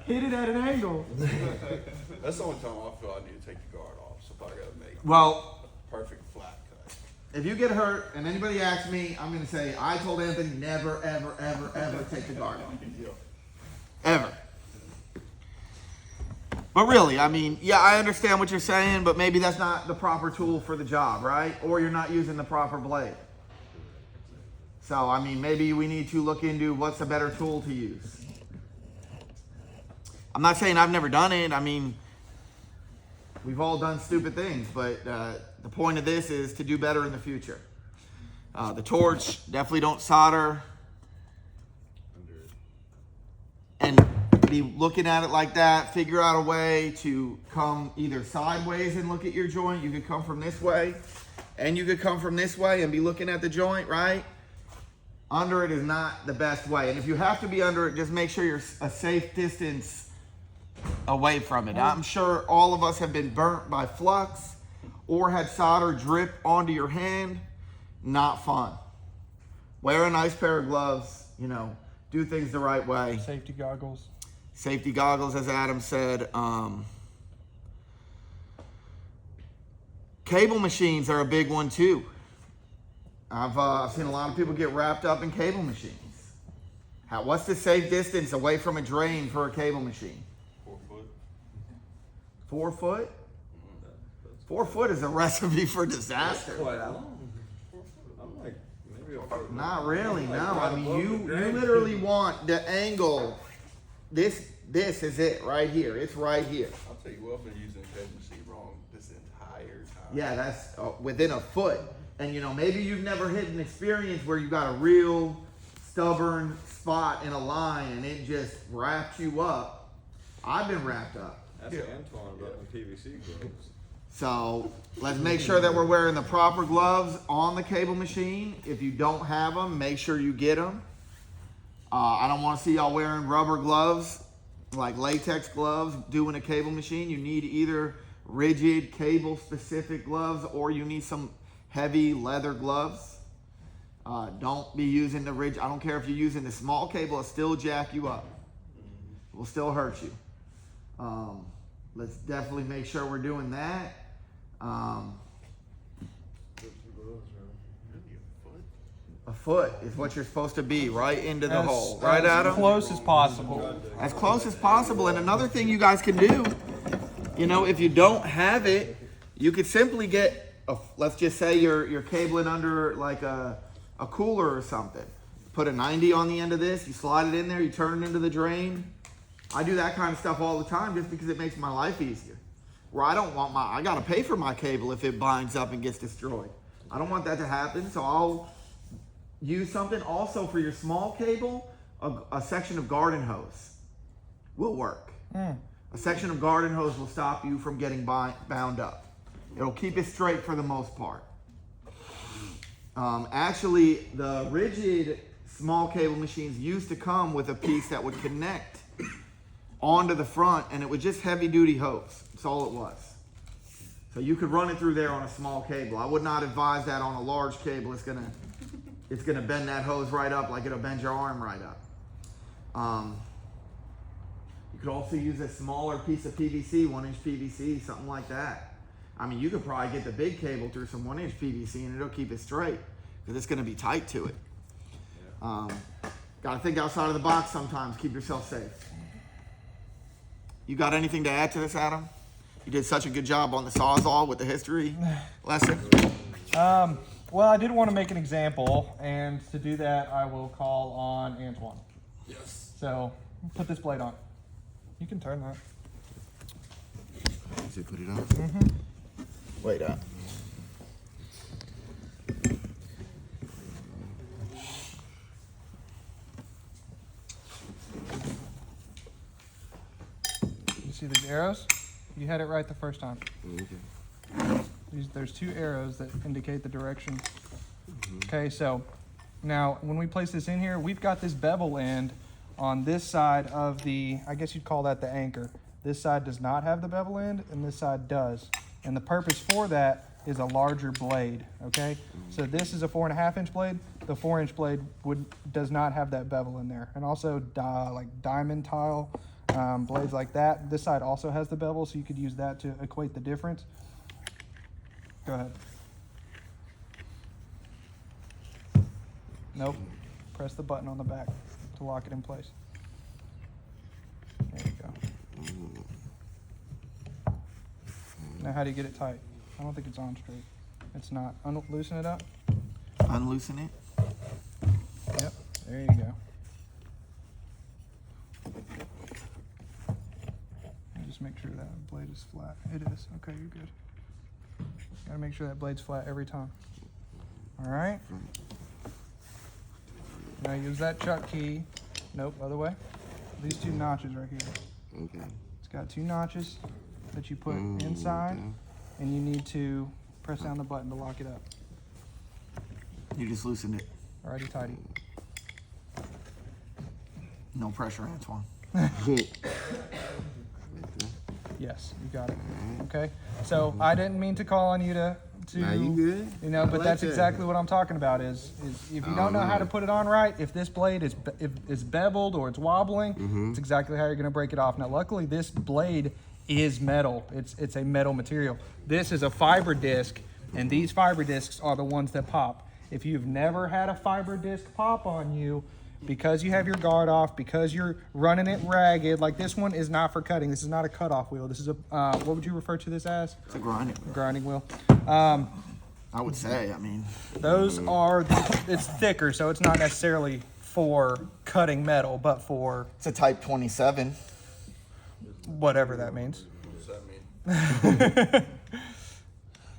Hit it at an angle. That's the only time I feel I need to take the guard off. So if I gotta make Well, a perfect flat cut. if you get hurt and anybody asks me, I'm going to say, I told Anthony never, ever, ever, ever take the guard off. Ever. But really, I mean, yeah, I understand what you're saying, but maybe that's not the proper tool for the job, right? Or you're not using the proper blade. So, I mean, maybe we need to look into what's a better tool to use. I'm not saying I've never done it. I mean, we've all done stupid things, but the point of this is to do better in the future. The torch, definitely don't solder. And be looking at it like that, figure out a way to come either sideways and look at your joint. You could come from this way, and you could come from this way and be looking at the joint, right? Under it is not the best way. And if you have to be under it, just make sure you're a safe distance away from it. I'm sure all of us have been burnt by flux or had solder drip onto your hand. Not fun. Wear a nice pair of gloves, you know, do things the right way. Safety goggles. Safety goggles, as Adam said. Cable machines are a big one too. I've seen a lot of people get wrapped up in cable machines. What's the safe distance away from a drain for a cable machine? 4 foot. 4 foot? 4 foot is a recipe for disaster. Quite long. I'm like, maybe a foot. Not really, Like no. right I mean, above you the drain. literally want the angle. This is it right here. It's right here. I'll tell you what, I've been using the cable machine wrong this entire time. Yeah, that's within a foot. And you know, maybe you've never hit an experience where you got a real stubborn spot in a line and it just wrapped you up. I've been wrapped up. That's Antoine about the PVC gloves. So let's make sure that we're wearing the proper gloves on the cable machine. If you don't have them, make sure you get them. I don't want to see y'all wearing rubber gloves, like latex gloves, doing a cable machine. You need either rigid cable specific gloves or you need some heavy leather gloves. Don't be using the rigid. I don't care if you're using the small cable, it'll still jack you up. It will still hurt you. Let's definitely make sure we're doing that. A foot is what you're supposed to be, right into the hole. Right, Adam? As close as possible. As close as possible. And another thing you guys can do, you know, if you don't have it, you could simply get, let's just say you're cabling under like a cooler or something. Put a 90 on the end of this, you slide it in there, you turn it into the drain. I do that kind of stuff all the time just because it makes my life easier. Where I don't want I gotta pay for my cable if it binds up and gets destroyed. I don't want that to happen, so I'll use something. Also for your small cable, a section of garden hose will work. A section of garden hose will stop you from getting bound up. It'll keep it straight for the most part. Actually, the rigid small cable machines used to come with a piece that would connect onto the front, and it was just heavy duty hose. That's all it was. So you could run it through there on a small cable. I would not advise that on a large cable. It's gonna bend that hose right up like it'll bend your arm right up. You could also use a smaller piece of PVC, 1-inch PVC, something like that. I mean, you could probably get the big cable through some 1-inch PVC and it'll keep it straight because it's gonna be tight to it. Gotta think outside of the box sometimes. Keep yourself safe. You got anything to add to this, Adam? You did such a good job on the Sawzall with the history lesson. Well, I did want to make an example, and to do that, I will call on Antoine. Yes. So, put this blade on. You can turn that. Does it put it on? Wait up. You see these arrows? You had it right the first time. There's two arrows that indicate the direction. Okay, so now when we place this in here, we've got this bevel end on this side of the, I guess you'd call that the anchor. This side does not have the bevel end, and this side does. And the purpose for that is a larger blade, okay? So this is a 4.5-inch blade. The 4-inch blade does not have that bevel in there. And also like diamond tile blades like that. This side also has the bevel, so you could use that to equate the difference. Go ahead. Nope. Press the button on the back to lock it in place. There you go. Now how do you get it tight? I don't think it's on straight. It's not. Loosen it up. Unloosen it. Yep. There you go. And just make sure that blade is flat. It is. Okay, you're good. Gotta make sure that blade's flat every time. All right. Now use that chuck key. Nope, other way. These two notches right here. Okay. It's got 2 notches that you put inside, and you need to press down the button to lock it up. You just loosened it. Alrighty, tidy. No pressure, Antoine. Yes, you got it. Okay. So I didn't mean to call on you to Nah, you good? you know, but like that's that. exactly what I'm talking about. Is if you don't know how to put it on right, if this blade is beveled or it's wobbling, it's exactly how you're going to break it off. Now, luckily, this blade is metal. It's a metal material. This is a fiber disc, and these fiber discs are the ones that pop. If you've never had a fiber disc pop on you, because you have your guard off, because you're running it ragged, like this one is not for cutting. This is not a cutoff wheel. This is a, what would you refer to this as? It's a grinding. Grinding wheel. I would say, I mean. Those are, it's thicker, so it's not necessarily for cutting metal, but for It's a Type 27. whatever that means. What does that mean?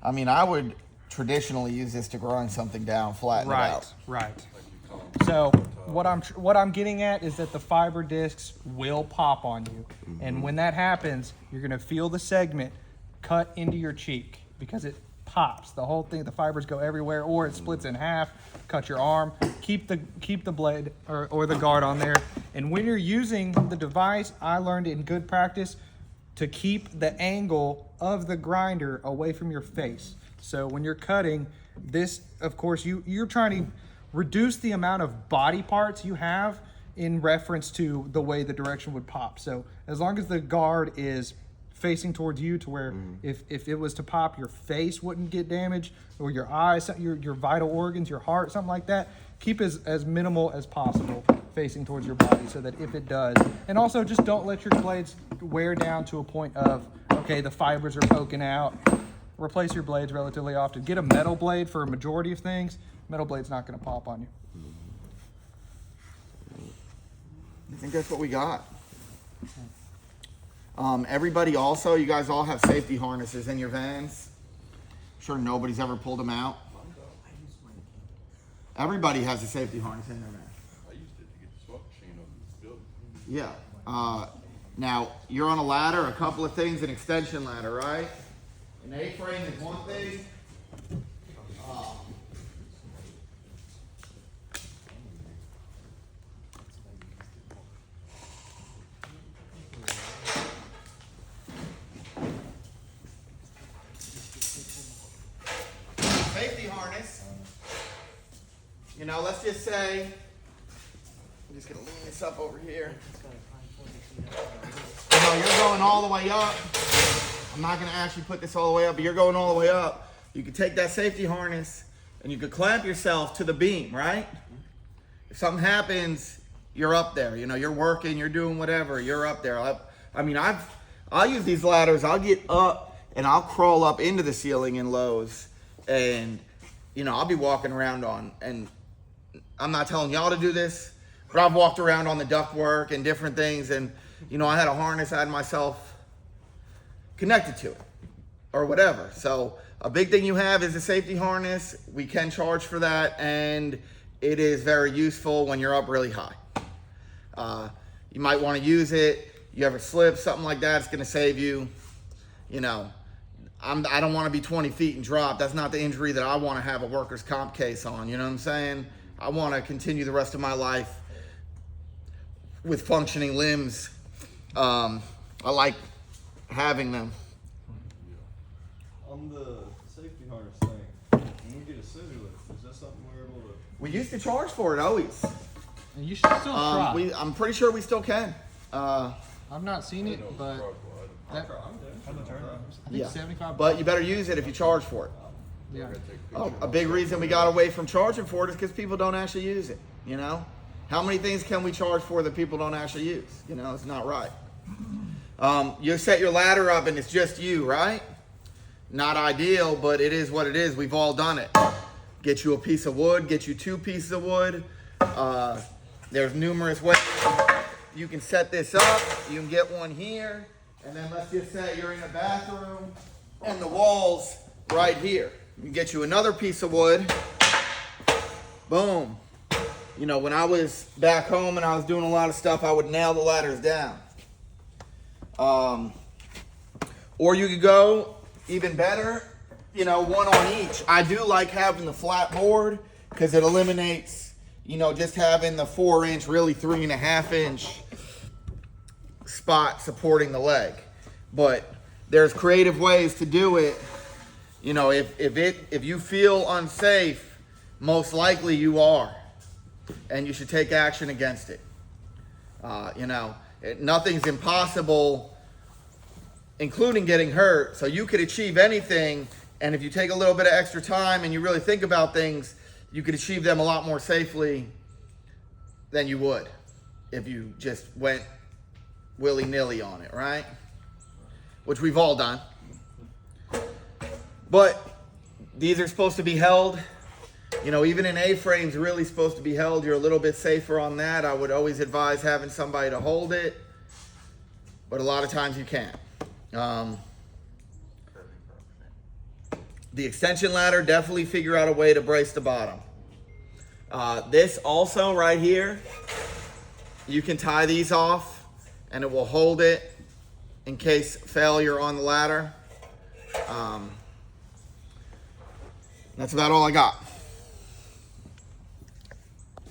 I mean, I would traditionally use this to grind something down, flatten it out. Right. So what I'm getting at is that the fiber discs will pop on you, and when that happens, you're gonna feel the segment cut into your cheek because it pops. The whole thing, the fibers go everywhere, or it splits in half. Cut your arm. Keep the blade or the guard on there. And when you're using the device, I learned in good practice to keep the angle of the grinder away from your face. So when you're cutting this, of course, you're trying to reduce the amount of body parts you have in reference to the way the direction would pop. So as long as the guard is facing towards you to where if it was to pop, your face wouldn't get damaged, or your eyes, your vital organs, your heart, something like that, keep as minimal as possible facing towards your body so that if it does. And also just don't let your blades wear down to a point of, okay, the fibers are poking out. Replace your blades relatively often. Get a metal blade for a majority of things. Metal blade's not going to pop on you. I think that's what we got. Everybody also, you guys all have safety harnesses in your vans. I'm sure nobody's ever pulled them out. Everybody has a safety harness in their van. I used it to get the smoke machine over the building. Yeah. Now, you're on a ladder, a couple of things, an extension ladder, right? An A-frame is one thing. Safety harness. You know, let's just say, I'm just gonna lean this up over here. You know, you're going all the way up. I'm not gonna actually put this all the way up, but you're going all the way up. You could take that safety harness and you could clamp yourself to the beam, right? If something happens, you're up there. You know, you're working, you're doing whatever, you're up there. I'll use these ladders. I'll get up and I'll crawl up into the ceiling in Lowe's, and you know, I'll be walking around on, and I'm not telling y'all to do this, but I've walked around on the ductwork and different things, and you know, I had a harness I had myself connected to it or whatever. So a big thing you have is a safety harness. We can charge for that, and it is very useful when you're up really high. You might want to use it. You ever slip, something like that, it's going to save you. You know, I don't want to be 20 feet and drop. That's not the injury that I want to have a workers' comp case on. You know what I'm saying? I want to continue the rest of my life with functioning limbs. I like having them. On the safety harness thing. When we get a scissor lift, is that something we're able to? We used to charge for it always. And you should still try. I'm pretty sure we still can. I've not seen it, but that, I think Yeah. 75. But you better use it if you charge for it. Yeah. Oh, a big reason we got away from charging for it is because people don't actually use it. You know, how many things can we charge for that people don't actually use? You know, it's not right. You set your ladder up and it's just you, right? Not ideal, but it is what it is. We've all done it. Get you a piece of wood, get you 2 pieces of wood. There's numerous ways you can set this up. You can get one here, and then let's just say you're in a bathroom and the wall's right here. You can get you another piece of wood. Boom. You know, when I was back home and I was doing a lot of stuff, I would nail the ladders down. Or you could go even better, you know, one on each. I do like having the flat board because it eliminates, you know, just having the 4-inch, really 3.5-inch spot supporting the leg. But there's creative ways to do it. You know, if you feel unsafe, most likely you are, and you should take action against it. You know, nothing's impossible, including getting hurt. So you could achieve anything, and if you take a little bit of extra time and you really think about things, you could achieve them a lot more safely than you would if you just went willy-nilly on it, right? Which we've all done. But these are supposed to be held. You know, even an A-frame's really supposed to be held. You're a little bit safer on that. I would always advise having somebody to hold it, but a lot of times you can't. The extension ladder, definitely figure out a way to brace the bottom. This also right here, you can tie these off and it will hold it in case failure on the ladder. That's about all I got.